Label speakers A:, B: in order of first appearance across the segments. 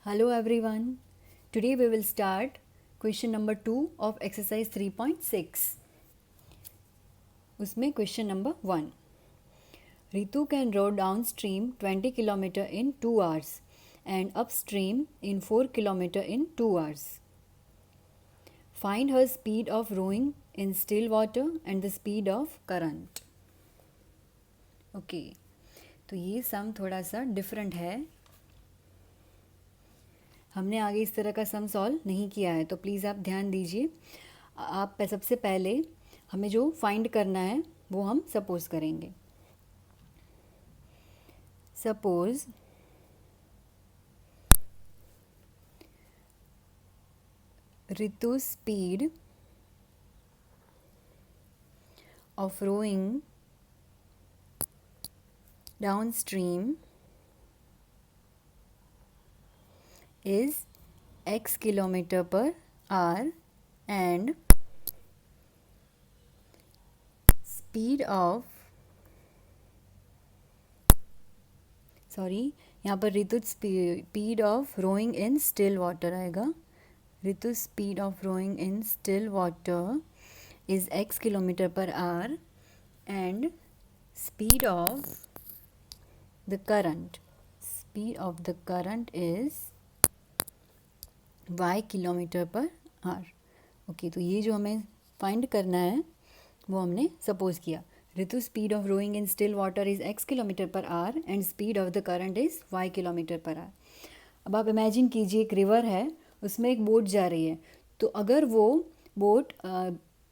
A: Hello everyone. Today we will start question number 2 of exercise 3.6. उसमें question number 1. Ritu can row downstream 20 km in 2 hours and upstream in 4 km in 2 hours. Find her speed of rowing in still water and the speed of current. Okay. तो ये सम थोड़ा सा different है. हमने आगे इस तरह का सम सॉल्व नहीं किया है, तो प्लीज़ आप ध्यान दीजिए. आप सबसे पहले हमें जो फाइंड करना है वो हम सपोज करेंगे. Suppose Ritu speed of rowing downstream is x kilometer per hour and यहाँ पर Ritu speed of rowing in still water आएगा. Ritu speed of rowing in still water is x kilometre per hour and speed of the current is y kilometre per hour. Okay, तो ये जो हमें find करना है वो हमने सपोज किया. Ritu speed of rowing in still water is x kilometre per hour and speed of the current is y kilometre per hour. अब आप इमेजिन कीजिए एक रिवर है, उसमें एक बोट जा रही है. तो अगर वो बोट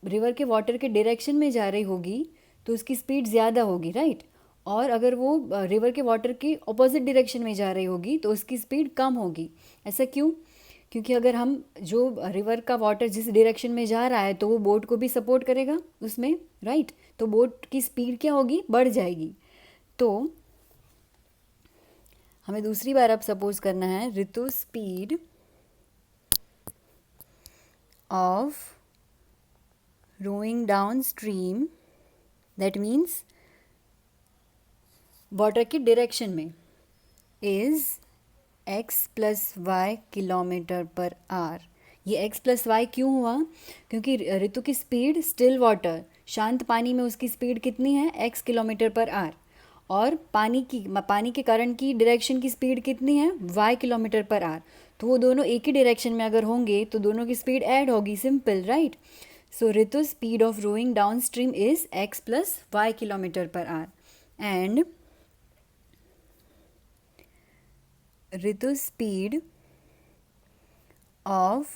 A: रिवर के वाटर के डायरेक्शन में जा रही होगी तो उसकी स्पीड ज़्यादा होगी, राइट. और अगर वो रिवर के वाटर की अपोजिट डायरेक्शन में जा रही होगी तो उसकी स्पीड कम होगी. ऐसा क्यों? क्योंकि अगर हम जो रिवर का वाटर जिस डायरेक्शन में जा रहा है तो वो बोट को भी सपोर्ट करेगा उसमें, राइट. तो बोट की स्पीड क्या होगी? बढ़ जाएगी. तो हमें दूसरी बार अब सपोज करना है Ritu speed of rowing downstream, that means water की डायरेक्शन में, is x plus Y kilometre per hour. ये x प्लस वाई क्यों हुआ? क्योंकि ऋतु की स्पीड स्टिल वाटर, शांत पानी में उसकी स्पीड कितनी है? x kilometre per our. और पानी के करंट की डायरेक्शन की स्पीड कितनी है? y kilometre per hour. तो वो दोनों एक ही डायरेक्शन में अगर होंगे तो दोनों की स्पीड ऐड होगी, simple, right. So Ritu speed of rowing downstream is x plus Y kilometre per hour and Ritu speed of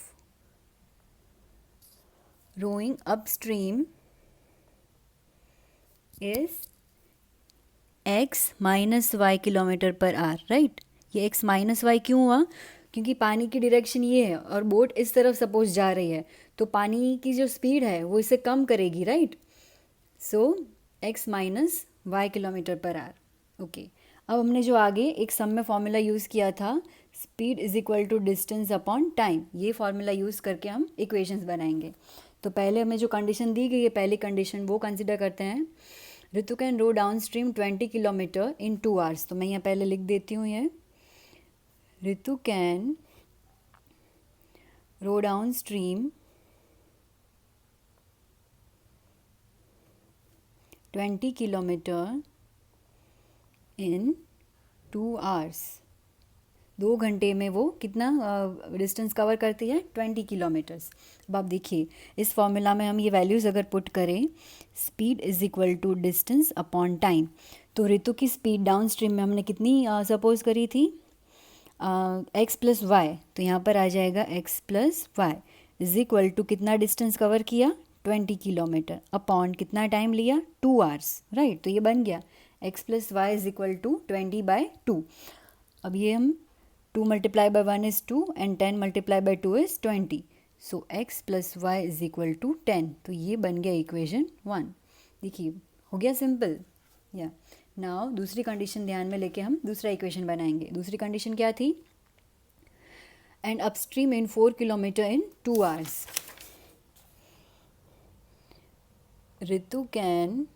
A: rowing upstream is x minus y kilometre per hour, right. ये x minus y क्यों हुआ? क्योंकि पानी की direction ये है और boat इस तरफ सपोज जा रही है, तो पानी की जो स्पीड है वो इसे कम करेगी, right. So x minus y kilometre per hour. Okay, अब हमने जो आगे एक सम में फॉर्मूला यूज़ किया था, speed is equal to distance upon time, ये फॉर्मूला यूज़ करके हम इक्वेशंस बनाएंगे. तो पहले हमें जो कंडीशन दी गई है, पहली कंडीशन वो कंसिडर करते हैं. Ritu can row downstream 20 kilometre in 2 hours. तो मैं यहाँ पहले लिख देती हूँ ये. Ritu can row downstream 20 kilometre in 2 hours. 2 घंटे में वो कितना डिस्टेंस कवर करती है? 20 किलोमीटर्स. अब आप देखिए इस फॉर्मूला में हम ये वैल्यूज़ अगर पुट करें, speed is equal to distance upon time, तो ऋतु की स्पीड डाउन स्ट्रीम में हमने कितनी सपोज करी थी? x plus y. तो यहाँ पर आ जाएगा x plus Y is equal to कितना डिस्टेंस कवर किया? 20 किलोमीटर अपॉन कितना टाइम लिया? 2 आवर्स, राइट. तो ये बन गया x plus Y is equal to 20/2. अब ये हम 2 multiply by 1 is 2 and 10 multiply by 2 is 20. So x plus Y is equal to 10. तो ये बन गया इक्वेशन 1. देखिए हो गया सिंपल. या नाउ दूसरी कंडीशन ध्यान में लेके हम दूसरा इक्वेशन बनाएंगे. दूसरी कंडीशन क्या थी? And upstream in 4 kilometre in 2 hours. Ritu can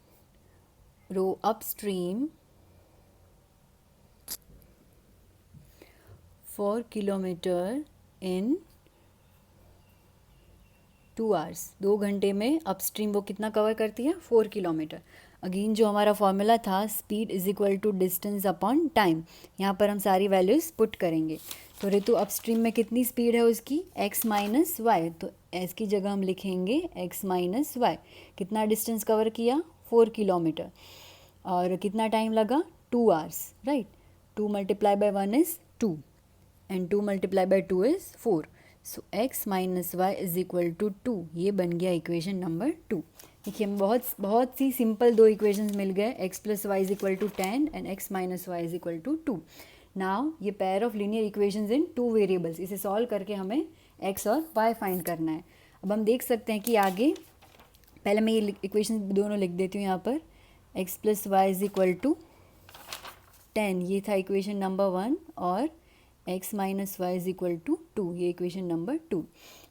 A: row upstream 4 kilometre in 2 hours, 2 घंटे में अपस्ट्रीम वो कितना कवर करती है, 4 किलोमीटर। अगेन जो हमारा फॉर्मूला था, speed is equal to distance upon time, यहाँ पर हम सारी वैल्यूज़ पुट करेंगे। तो ऋतु अपस्ट्रीम में कितनी स्पीड है उसकी, x माइनस वाई, तो एस की जगह हम लिखेंगे x माइनस वाई। कितना डिस्टेंस कवर किया, 4 किलोमीटर, और कितना टाइम लगा, 2 hours, right. 2 multiply by 1 is 2 and 2 multiply by 2 is 4। So x minus Y is equal to 2, ये बन गया इक्वेशन नंबर 2। देखिए हम बहुत सी सिंपल दो इक्वेशंस मिल गए, x plus Y is equal to 10 and x minus Y is equal to 2। Now ये pair of linear equations in 2 variables, इसे सॉल्व करके हमें x और y फाइंड करना है। अब हम देख सकते हैं कि आगे, पहले मैं ये इक्वेशन दोनों लिख देती हूँ यहाँ पर, x plus Y is equal to 10, ये था इक्वेशन नंबर 1, और x minus Y is equal to 2, ये इक्वेशन नंबर 2।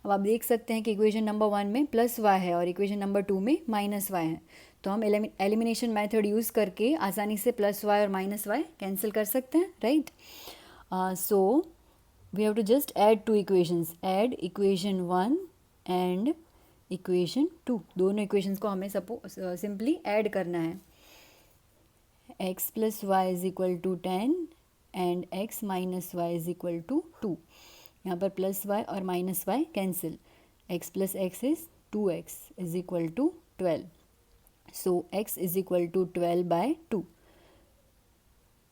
A: अब आप देख सकते हैं कि इक्वेशन नंबर 1 में प्लस y है और इक्वेशन नंबर 2 में माइनस y है, तो हम एलिमिनेशन मेथड यूज़ करके आसानी से प्लस y और माइनस y कैंसिल कर सकते हैं, right. So we have to just add 2 equations, add equation 1 and equation 2, दोनों इक्वेशंस को हमें सिंपली ऐड करना है। x plus Y is equal to 10 and x minus Y is equal to 2, यहाँ पर प्लस y और minus y cancel, x plus x is 2x is equal to 12, so x is equal to 12 by 2,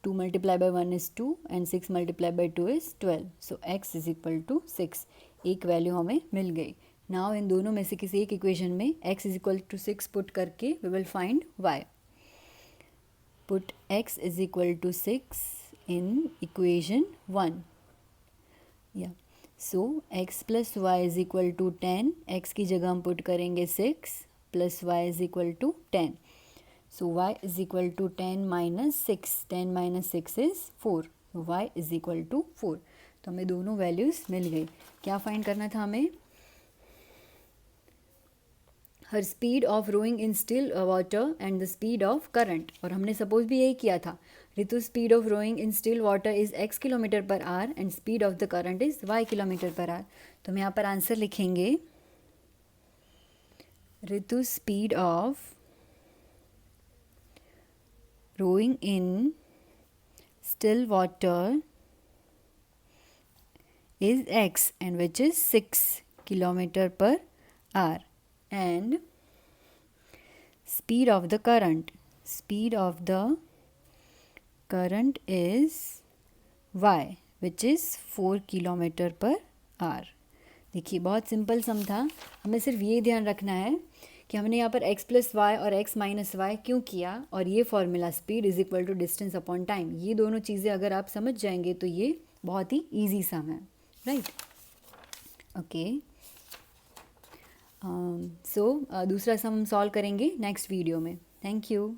A: 2 multiply by 1 is 2 and 6 multiply by 2 is 12, so x is equal to 6, एक value हमें मिल गई। Now in दोनों में से किसी एक equation में x is equal to 6 put करके we will find y। Put x is equal to 6 in equation 1. Yeah. So x plus y is equal to 10. x की जगह हम पुट करेंगे 6 plus y is equal to 10. So y is equal to 10 minus 6. 10 minus 6 is 4. So y is equal to 4. तो हमें दोनों values मिल गई। क्या find करना था हमें, her speed of rowing in still water and the speed of current, और हमने सपोज भी यही किया था, Ritu speed of rowing in still water is x kilometre per hour and speed of the current is y kilometre per hour. तो हम यहाँ पर आंसर लिखेंगे, Ritu speed of rowing in still water is x and which is 6 kilometer per hour, and speed of the current is y which is 4 kilometer per hour। देखिए बहुत simple सम था, हमें सिर्फ ये ध्यान रखना है कि हमने यहाँ पर x प्लस वाई और x माइनस वाई क्यों किया, और ये formula speed is equal to distance upon time, ये दोनों चीज़ें अगर आप समझ जाएंगे तो ये बहुत ही ईजी सम है, राइट। ओके, सो दूसरा सम हम सॉल्व करेंगे नेक्स्ट वीडियो में। Thank you.